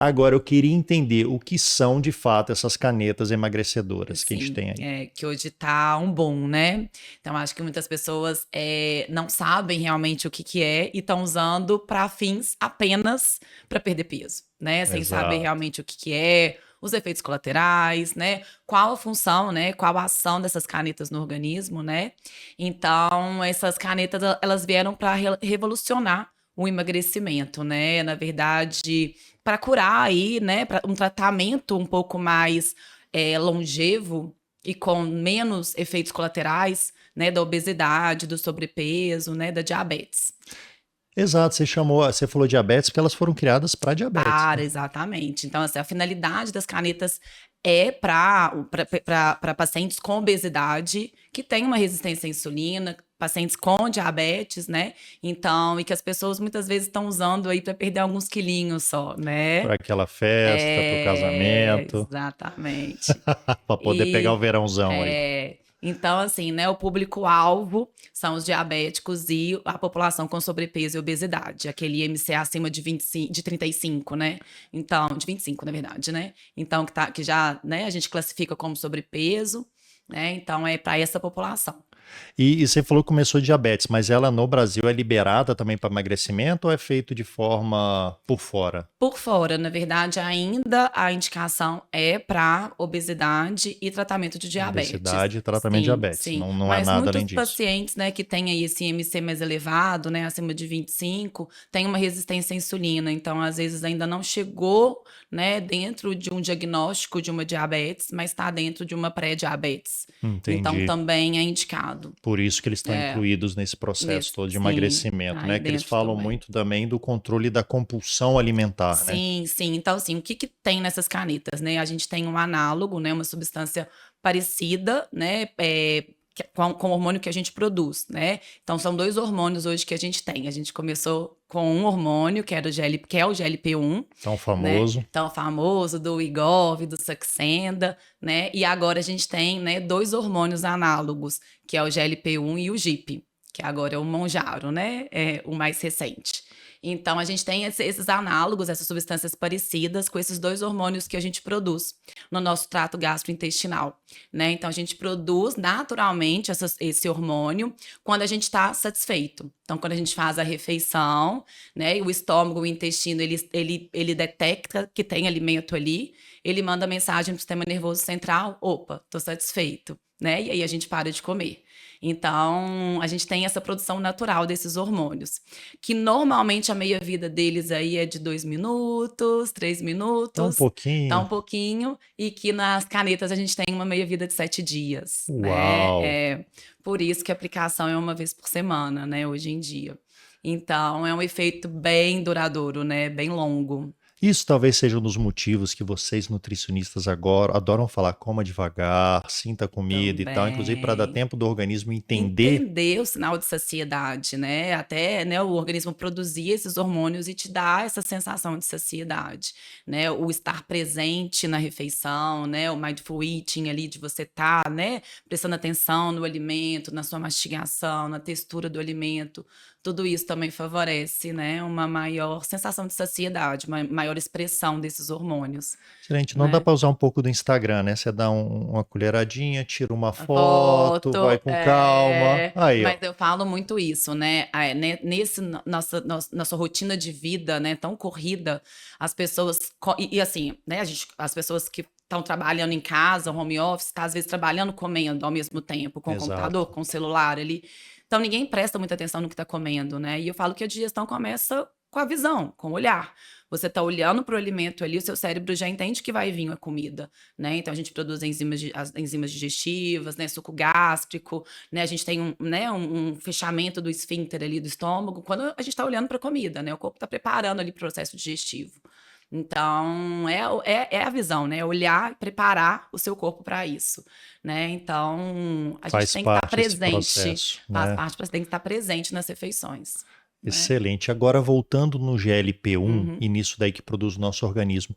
Agora, eu queria entender o que são, de fato, essas canetas emagrecedoras que a gente Sim, tem aí. que hoje tá um boom, né? Então, acho que muitas pessoas não sabem realmente o que que é e estão usando para fins apenas para perder peso, né? Sem saber Exato. realmente o que que é, os efeitos colaterais, né? Qual a função, né? Qual a ação dessas canetas no organismo, né? Então, essas canetas, elas vieram para revolucionar o emagrecimento, né? Na verdade, para curar aí, né? Para um tratamento um pouco mais longevo e com menos efeitos colaterais, né, da obesidade, do sobrepeso, né, da diabetes. Exato, você falou diabetes porque elas foram criadas para diabetes, né? Para, exatamente. Então, assim, a finalidade das canetas é para pacientes com obesidade que têm uma resistência à insulina, pacientes com diabetes, né? Então, e que as pessoas muitas vezes estão usando aí para perder alguns quilinhos só, né? Para aquela festa, para o casamento, Exatamente. para poder pegar o E verãozão aí. então, assim, né, o público-alvo são os diabéticos e a população com sobrepeso e obesidade, aquele IMC acima de 25, de 35, né? Então, de 25, na verdade, né? Então, que já, né, a gente classifica como sobrepeso, né? Então, é para essa população. E você falou que começou diabetes, mas ela no Brasil é liberada também para emagrecimento ou é feito de forma por fora? Por fora, na verdade, ainda a indicação é para obesidade e tratamento de diabetes. Obesidade e tratamento de Sim, diabetes, sim. não é Mas nada muitos além disso. pacientes, né, que têm aí esse IMC mais elevado, né, acima de 25, têm uma resistência à insulina. Então, às vezes, ainda não chegou, né, dentro de um diagnóstico de uma diabetes, mas está dentro de uma pré-diabetes. Então, Entendi. também é indicado. Por isso que eles estão É, incluídos nesse processo todo de sim, emagrecimento, aí né? Que eles dentro falam também. muito também do controle da compulsão alimentar, né? Sim, sim. Então, assim, o que que tem nessas canetas, né? A gente tem um análogo, né? Uma substância parecida, né? Com o hormônio que a gente produz, né? Então, são dois hormônios hoje que a gente tem. A gente começou com um hormônio, que era que é o GLP-1, Tão né? famoso. Então, famoso do Wegovy, do Saxenda, né? E agora a gente tem, né, dois hormônios análogos, que é o GLP-1 e o GIP, que agora é o Mounjaro, né? É o mais recente. Então, a gente tem esses análogos, essas substâncias parecidas com esses dois hormônios que a gente produz no nosso trato gastrointestinal, né? Então, a gente produz naturalmente esse hormônio quando a gente está satisfeito. Então, quando a gente faz a refeição, né? E o estômago, o intestino, ele detecta que tem alimento ali, ele manda mensagem para o sistema nervoso central: opa, tô satisfeito, né? E aí a gente para de comer. Então, a gente tem essa produção natural desses hormônios, que normalmente a meia-vida deles aí é de 2 minutos, três Tão um minutos, tá pouquinho. um pouquinho, e que nas canetas a gente tem uma meia-vida de 7 dias, né? Uau! Por isso que a aplicação é uma vez por semana, né, hoje em dia. Então, é um efeito bem duradouro, né? Bem longo. Isso talvez seja um dos motivos que vocês nutricionistas agora adoram falar: coma devagar, sinta a comida e tal, inclusive para dar Também. tempo do organismo entender. Entender o sinal de saciedade, né? Até, né, o organismo produzir esses hormônios e te dar essa sensação de saciedade, né? O estar presente na refeição, né? O mindful eating ali de você estar, né, prestando atenção no alimento, na sua mastigação, na textura do alimento. Tudo isso também favorece, né, uma maior sensação de saciedade, uma maior expressão desses hormônios, Gente, não dá né? para usar um pouco do Instagram, né? Você dá uma colheradinha, tira uma A foto, vai foto, com calma. Aí, ó. mas eu falo muito isso, né? Nesse nossa rotina de vida, né, tão corrida, as pessoas e assim, né, as pessoas que estão trabalhando em casa, home office, tá às vezes trabalhando, comendo ao mesmo tempo, com o computador, Exato. com o celular ali. Então ninguém presta muita atenção no que está comendo, né? E eu falo que a digestão começa com a visão, com o olhar. Você está olhando para o alimento ali, o seu cérebro já entende que vai vir a comida, né? Então a gente produz as enzimas digestivas, né? Suco gástrico, né? A gente tem um fechamento do esfíncter ali do estômago quando a gente está olhando para a comida, né? O corpo está preparando ali o processo digestivo. Então, é a visão, né? Olhar e preparar o seu corpo para isso, né? Então, a gente Faz tem que estar parte esse presente, processo, faz né? parte, você tem que estar presente nas refeições, né? Excelente. Agora, voltando no GLP-1 Uhum. e nisso daí que produz o nosso organismo,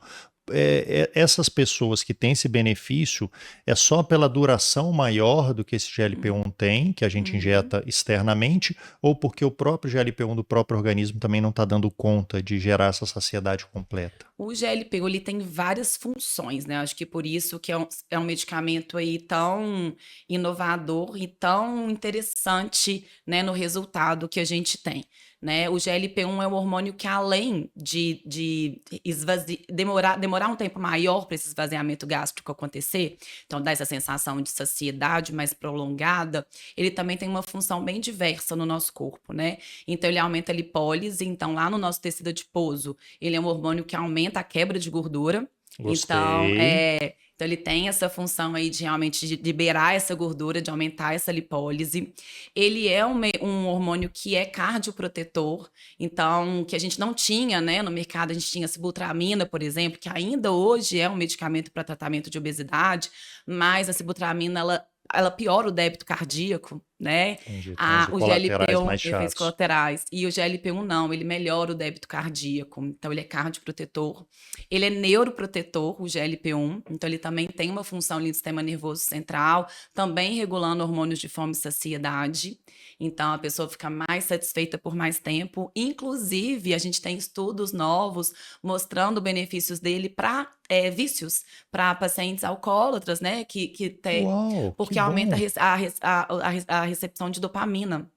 essas pessoas que têm esse benefício, é só pela duração maior do que esse GLP-1 tem, que a gente Uhum. injeta externamente, ou porque o próprio GLP-1 do próprio organismo também não está dando conta de gerar essa saciedade completa? O GLP-1 ele tem várias funções, né? Acho que por isso que é um medicamento aí tão inovador e tão interessante, né, no resultado que a gente tem, né? O GLP-1 é um hormônio que além de demorar um tempo maior para esse esvaziamento gástrico acontecer, então dá essa sensação de saciedade mais prolongada, ele também tem uma função bem diversa no nosso corpo, né? Então ele aumenta a lipólise, então lá no nosso tecido adiposo ele é um hormônio que aumenta a quebra de gordura. Então, Gostei. então ele tem essa função aí de realmente de liberar essa gordura, de aumentar essa lipólise. Ele é um hormônio que é cardioprotetor, então que a gente não tinha, né, no mercado, a gente tinha sibutramina, por exemplo, que ainda hoje é um medicamento para tratamento de obesidade, mas a sibutramina ela piora o débito cardíaco, né? Entendi. Tem os O colaterais GLP-1, mais efeitos chatos. colaterais. E o GLP-1 não, ele melhora o débito cardíaco. Então, ele é cardioprotetor. Ele é neuroprotetor, o GLP-1. Então, ele também tem uma função ali do sistema nervoso central, também regulando hormônios de fome e saciedade. Então, a pessoa fica mais satisfeita por mais tempo. Inclusive, a gente tem estudos novos mostrando benefícios dele para vícios, para pacientes alcoólatras, né? Que tem, Uau, que porque aumenta bom! a recepção de dopamina.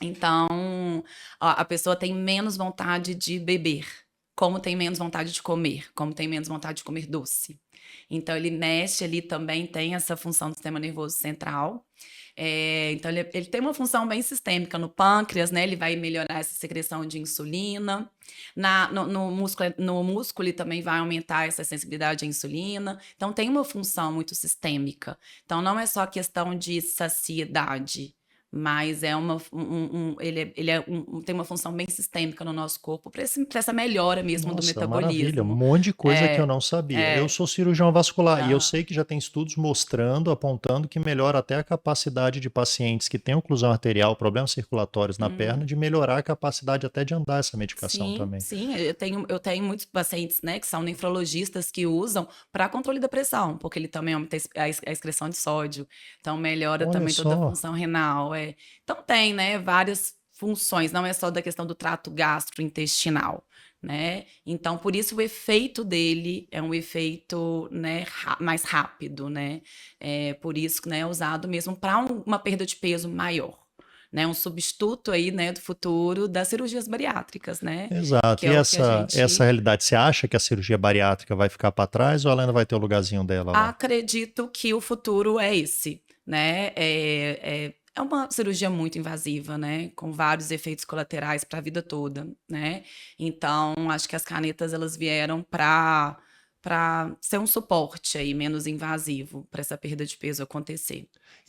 Então, a pessoa tem menos vontade de beber, como tem menos vontade de comer, como tem menos vontade de comer doce. Então, ele mexe ali também, tem essa função do sistema nervoso central. Então, ele tem uma função bem sistêmica no pâncreas, né? Ele vai melhorar essa secreção de insulina. No músculo, ele também vai aumentar essa sensibilidade à insulina. Então, tem uma função muito sistêmica. Então, não é só questão de saciedade, mas tem uma função bem sistêmica no nosso corpo para essa melhora mesmo do Nossa, maravilha, um metabolismo. monte de coisa que eu É, não sabia. Eu é, sou cirurgião vascular e eu aham. sei que já tem estudos mostrando, apontando que melhora até a capacidade de pacientes que têm oclusão arterial, problemas circulatórios na perna, Uhum. de melhorar a capacidade até de andar essa medicação Sim, também. sim, eu tenho muitos pacientes, né, que são nefrologistas que usam para controle da pressão, porque ele também aumenta a excreção de sódio, então melhora Olha também toda a só, função renal. Então tem, né, várias funções, não é só da questão do trato gastrointestinal, né? Então por isso o efeito dele é um efeito, né, mais rápido, né? Por isso, né, é usado mesmo para uma perda de peso maior. Né, um substituto aí, né, do futuro das cirurgias bariátricas, né, que exato. E é o que a essa gente realidade, você acha que a cirurgia bariátrica vai ficar para trás ou ela ainda vai ter o lugarzinho dela lá? acredito que o futuro é esse, né, é uma cirurgia muito invasiva, né, com vários efeitos colaterais para a vida toda, né, então acho que as canetas elas vieram para ser um suporte aí menos invasivo para essa perda de peso acontecer.